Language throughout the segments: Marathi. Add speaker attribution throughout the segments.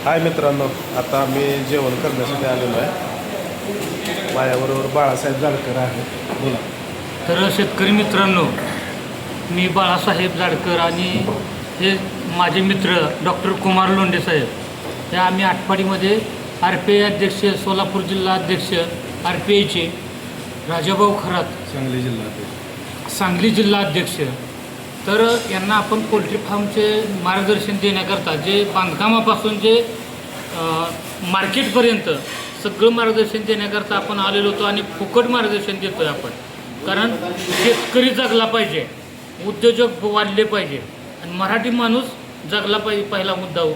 Speaker 1: हाय मित्रांनो, आता मी जेवण करण्यासाठी आलेलो आहे. माझ्याबरोबर बाळासाहेब जाडकर आहेत. बोला.
Speaker 2: तर शेतकरी मित्रांनो, मी बाळासाहेब जाडकर आणि हे माझे मित्र डॉक्टर कुमार लोंढे साहेब, हे आम्ही आटपाडीमध्ये RPI अध्यक्ष, सोलापूर जिल्हा अध्यक्ष RPIचे राजाभाऊ खरात,
Speaker 1: सांगली जिल्हा
Speaker 2: सांगली जिल्हा अध्यक्ष. तर यांना आपण पोल्ट्री फार्मचे मार्गदर्शन देण्याकरता जे बांधकामापासून जे मार्केटपर्यंत सगळं मार्गदर्शन देण्याकरता आपण आलेलो होतो आणि फुकट मार्गदर्शन देतो आहे आपण. कारण शेतकरी जगला पाहिजे, उद्योजक वाढले पाहिजे आणि मराठी माणूस जगला पाहिजे, पहिला मुद्दा हो.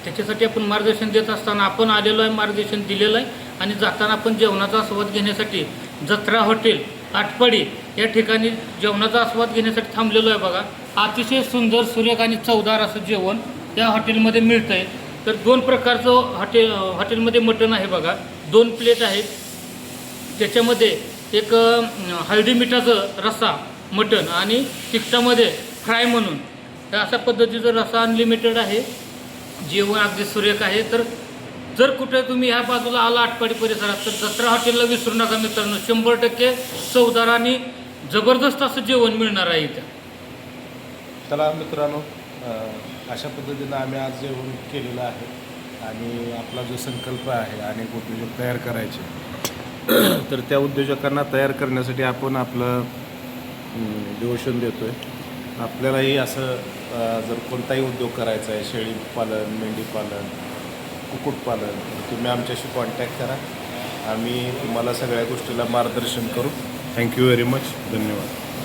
Speaker 2: त्याच्यासाठी आपण मार्गदर्शन देत असताना आपण आलेलो आहे, मार्गदर्शन दिलेलं आहे. आणि जाताना आपण जेवणाचा आस्वाद घेण्यासाठी जत्रा हॉटेल आटपाडी या ठिकाणी जेवणाचा आस्वाद घेण्यासाठी थांबलेलो आहे. बघा, अतिशय सुंदर, सुरेख आणि चवदार असं जेवण त्या हॉटेलमध्ये मिळतं आहे. तर 2 प्रकारचं हॉटेलमध्ये मटण आहे. बघा, 2 प्लेट आहेत. त्याच्यामध्ये एक हळदी मिठाचं रस्सा मटण आणि तिखटामध्ये फ्राय म्हणून तर अशा पद्धतीचं रस्सा अनलिमिटेड आहे. जेवण अगदी सुरेख आहे. तर जर कुठे तुम्ही ह्या बाजूला आला आटपाडी परिसरात तर जत्रा हॉटेलला विसरू नका मित्रांनो. 100% चवदार आणि जबरदस्त असं जेवण मिळणार आहे इथं.
Speaker 1: चला मित्रांनो, अशा पद्धतीनं आम्ही आज जेवण केलेलं आहे. आणि आपला जो संकल्प आहे अनेक उद्योजक तयार करायचे, तर त्या उद्योजकांना तयार करण्यासाठी आपण आपलं डिवोशन देतो आहे. आपल्यालाही असं जर कोणताही उद्योग करायचा आहे, शेळीपालन, मेंढीपालन, कुक्कुटपालन, तुम्ही आमच्याशी कॉन्टॅक्ट करा. आम्ही तुम्हाला सगळ्या गोष्टीला मार्गदर्शन करू. Thank you very much. धन्यवाद.